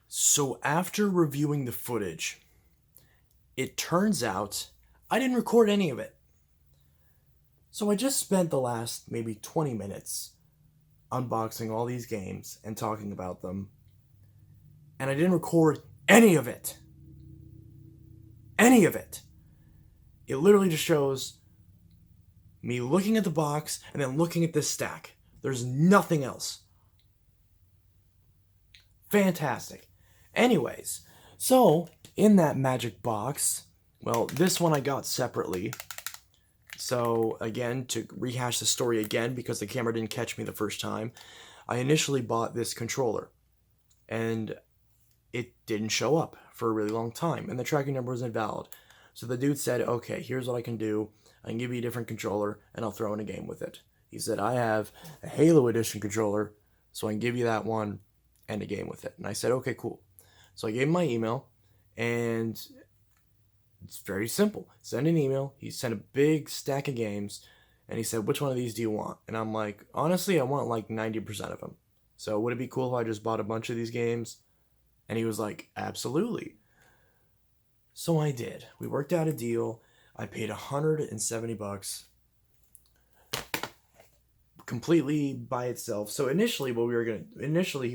So after reviewing the footage, it turns out I didn't record any of it. So I just spent the last maybe 20 minutes unboxing all these games and talking about them, and I didn't record any of it. Any of it. It literally just shows me looking at the box and then looking at this stack. There's nothing else. Fantastic. Anyways, so in that magic box, well, this one I got separately. So again, to rehash the story again, because the camera didn't catch me the first time, I initially bought this controller, and it didn't show up for a really long time, and the tracking number was invalid. So the dude said, okay, here's what I can do. I can give you a different controller, and I'll throw in a game with it. He said, I have a Halo Edition controller, so I can give you that one and a game with it. And I said, okay, cool. So I gave him my email, and it's very simple. Send an email. He sent a big stack of games, and he said, which one of these do you want? And I'm like, honestly, I want like 90% of them. So would it be cool if I just bought a bunch of these games? And he was like, absolutely. So I did. We worked out a deal. I paid $170 completely by itself. So initially he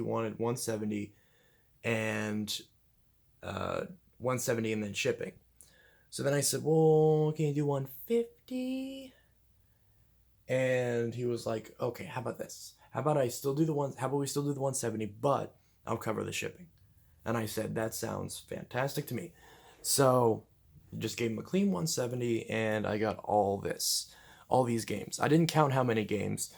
wanted 170 and 170 and then shipping. So then I said, well, can you do 150? And he was like, okay, how about this? How about we still do the 170, but I'll cover the shipping. And I said, that sounds fantastic to me. So just gave him a clean 170, and I got all these games. I didn't count how many games,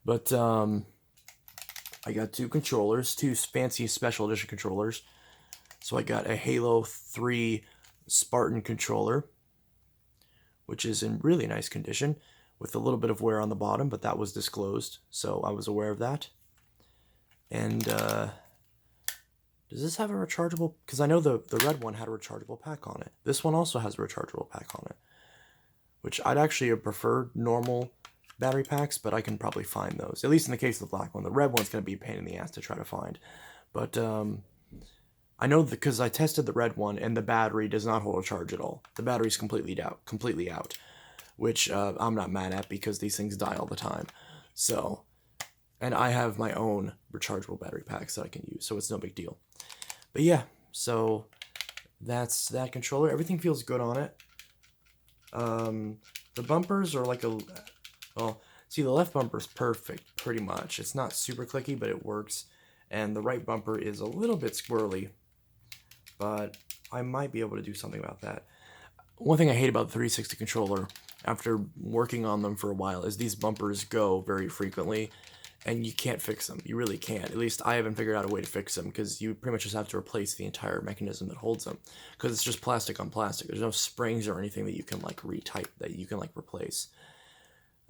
but I got two controllers, two fancy special edition controllers. So I got a Halo 3 Spartan controller, which is in really nice condition, with a little bit of wear on the bottom, but that was disclosed, so I was aware of that. And does this have a rechargeable? Because I know the red one had a rechargeable pack on it. This one also has a rechargeable pack on it, which I'd actually have preferred normal battery packs, but I can probably find those. At least in the case of the black one. The red one's going to be a pain in the ass to try to find. But I know because I tested the red one, and the battery does not hold a charge at all. The battery's completely out, which I'm not mad at because these things die all the time. So, and I have my own rechargeable battery packs that I can use, so it's no big deal. But yeah, so that's that controller. Everything feels good on it. The bumpers are like well, see, the left bumper is perfect, pretty much. It's not super clicky, but it works. And the right bumper is a little bit squirrely, but I might be able to do something about that. One thing I hate about the 360 controller, after working on them for a while, is these bumpers go very frequently, and you can't fix them. You really can't. At least I haven't figured out a way to fix them, because you pretty much just have to replace the entire mechanism that holds them, because it's just plastic on plastic. There's no springs or anything that you can like retype, that you can like replace.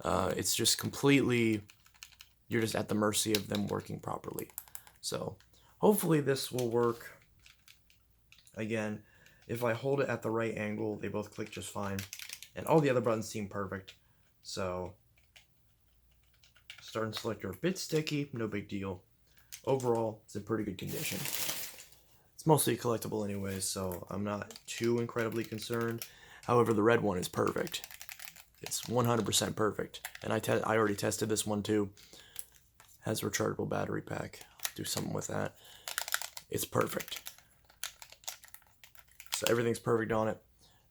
It's just completely, you're just at the mercy of them working properly. So hopefully this will work. Again, if I hold it at the right angle, they both click just fine. And all the other buttons seem perfect. So, start and select are a bit sticky, no big deal. Overall, it's in pretty good condition. It's mostly collectible anyways, so I'm not too incredibly concerned. However, the red one is perfect. It's 100% perfect. And I already tested this one too. Has a rechargeable battery pack. I'll do something with that. It's perfect. So everything's perfect on it.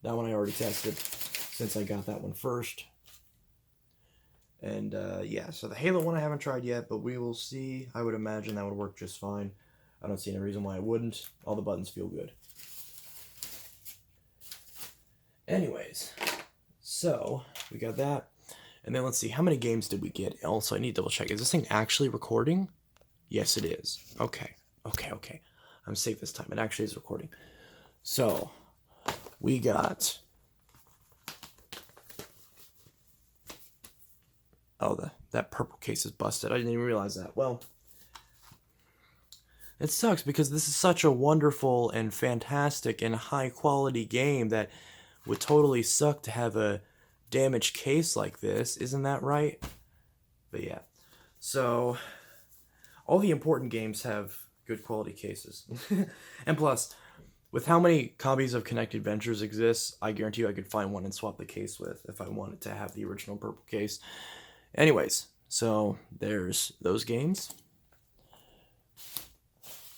That one I already tested, since I got that one first. And yeah, so the Halo one I haven't tried yet, but we will see. I would imagine that would work just fine. I don't see any reason why it wouldn't. All the buttons feel good. Anyways, so we got that. And then let's see, how many games did we get? Also, I need to double check. Is this thing actually recording? Yes, it is. Okay. I'm safe this time. It actually is recording. So, we got... Oh, that purple case is busted. I didn't even realize that. Well, it sucks because this is such a wonderful and fantastic and high-quality game that would totally suck to have a damaged case like this. Isn't that right? But yeah. So, all the important games have good quality cases. And plus, with how many copies of Connected Ventures exist, I guarantee you I could find one and swap the case with if I wanted to have the original purple case. Anyways, so there's those games.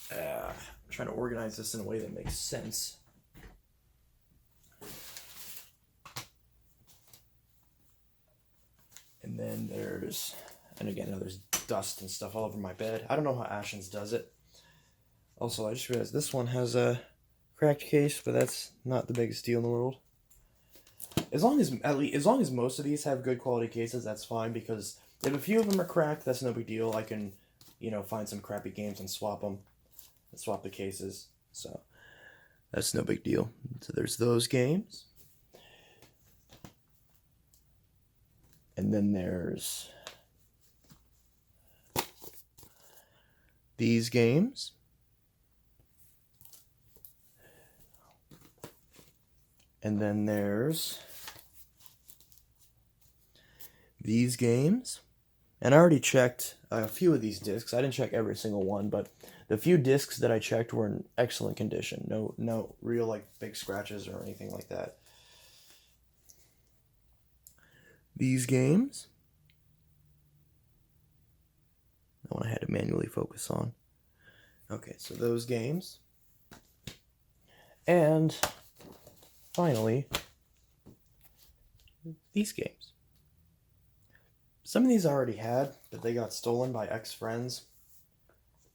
I'm trying to organize this in a way that makes sense. And then there's, and again, now there's dust and stuff all over my bed. I don't know how Ashens does it. Also, I just realized this one has a cracked case, but that's not the biggest deal in the world. As long as most of these have good quality cases, that's fine, because if a few of them are cracked, that's no big deal. I can, find some crappy games and swap them, and swap the cases. So that's no big deal. So there's those games. And then there's these games. And then there's these games. And I already checked a few of these discs. I didn't check every single one, but the few discs that I checked were in excellent condition. No real big scratches or anything like that. These games. The one I had to manually focus on. Okay, so those games. And finally, these games. Some of these I already had, but they got stolen by ex-friends.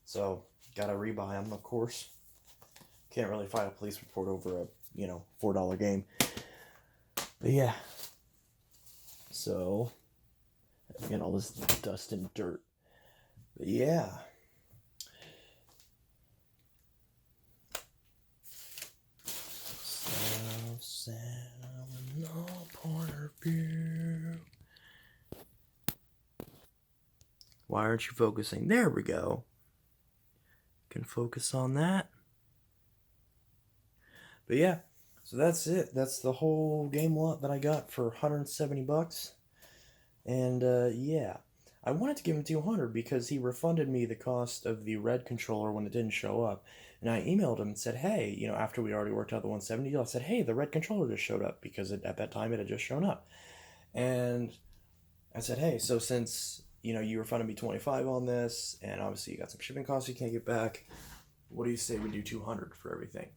So, gotta rebuy them, of course. Can't really file a police report over a, $4 game. But yeah. So, again, all this dust and dirt. But yeah. No point of view. Why aren't you focusing? There we go. Can focus on that. But yeah, so that's it. That's the whole game lot that I got for $170. And yeah, I wanted to give him $200 because he refunded me the cost of the red controller when it didn't show up. And I emailed him and said, hey, after we already worked out the 170 deal, I said, hey, the red controller just showed up, because at that time it had just shown up. And I said, hey, so since, you refunded me $25 on this, and obviously you got some shipping costs you can't get back, what do you say we do $200 for everything,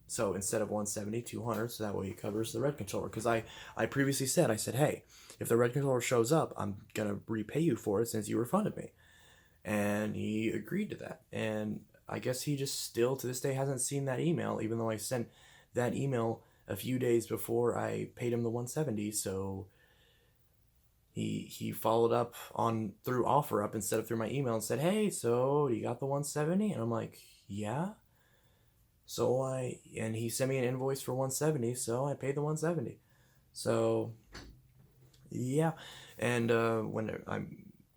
So instead of 170, $200, so that way it covers the red controller. Because I previously said, I said, hey, if the red controller shows up, I'm going to repay you for it since you refunded me. And he agreed to that. And I guess he just still, to this day, hasn't seen that email, even though I sent that email a few days before I paid him the 170. So he followed up through OfferUp instead of through my email and said, hey, so you got the 170? And I'm like, yeah. And he sent me an invoice for 170, so I paid the 170. So yeah. And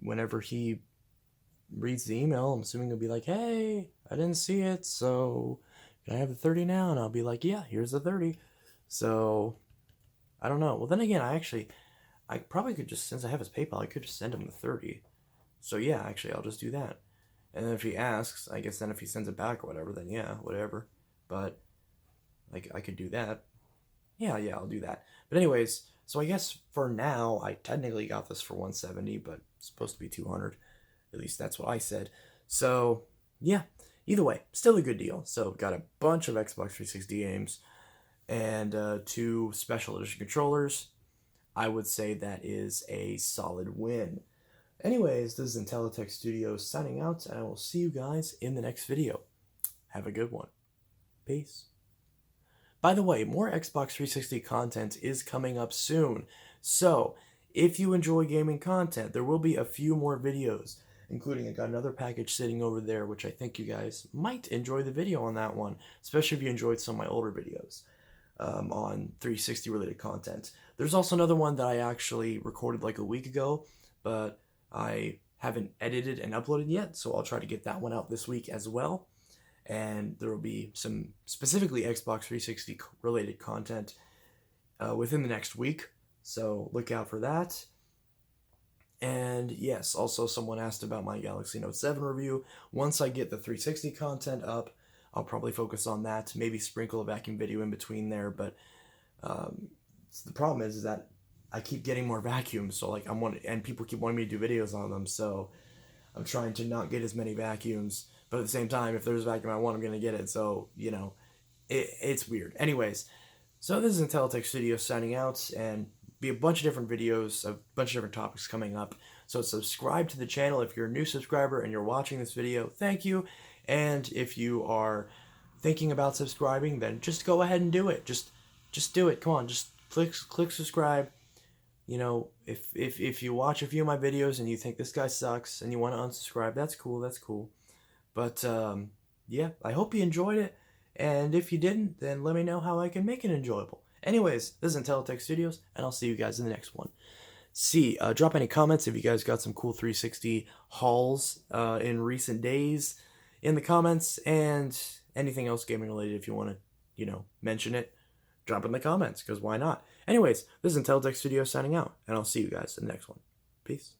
whenever he reads the email, I'm assuming he'll be like, hey, I didn't see it, so can I have the 30 now? And I'll be like, yeah, here's the 30. So I don't know. Well, then again, I probably could just, since I have his PayPal, I could just send him the 30. So yeah, actually, I'll just do that. And then if he asks, I guess then if he sends it back or whatever, then yeah, whatever. But I could do that. Yeah, I'll do that. But anyways, so I guess for now, I technically got this for 170, but it's supposed to be 200. At least that's what I said. So yeah, either way, still a good deal. So got a bunch of Xbox 360 games and 2 special edition controllers. I would say that is a solid win. Anyways, this is Intellitech Studios signing out, and I will see you guys in the next video. Have a good one. Peace. By the way, more Xbox 360 content is coming up soon. So, if you enjoy gaming content, there will be a few more videos, including I got another package sitting over there, which I think you guys might enjoy the video on that one, especially if you enjoyed some of my older videos on 360 related content. There's also another one that I actually recorded like a week ago, but I haven't edited and uploaded yet, so I'll try to get that one out this week as well. And there will be some specifically Xbox 360 related content within the next week, so look out for that. And yes, also someone asked about my Galaxy Note 7 review. Once I get the 360 content up, I'll probably focus on that. Maybe sprinkle a vacuum video in between there. But the problem is that I keep getting more vacuums. So like and people keep wanting me to do videos on them. So I'm trying to not get as many vacuums. But at the same time, if there's a vacuum I want, I'm gonna get it. So it's weird. Anyways, so this is Intelitech Studios signing out, and be a bunch of different videos, a bunch of different topics coming up. So subscribe to the channel if you're a new subscriber and you're watching this video. Thank you. And if you are thinking about subscribing, then just go ahead and do it. Just do it. Come on, just click subscribe. If you watch a few of my videos and you think this guy sucks and you want to unsubscribe, that's cool. That's cool. But yeah, I hope you enjoyed it. And if you didn't, then let me know how I can make it enjoyable. Anyways, this is Intelitech Studios, and I'll see you guys in the next one. Drop any comments if you guys got some cool 360 hauls in recent days in the comments, and anything else gaming related if you want to, mention it, drop it in the comments, because why not? Anyways, this is Intelitech Studios signing out, and I'll see you guys in the next one. Peace.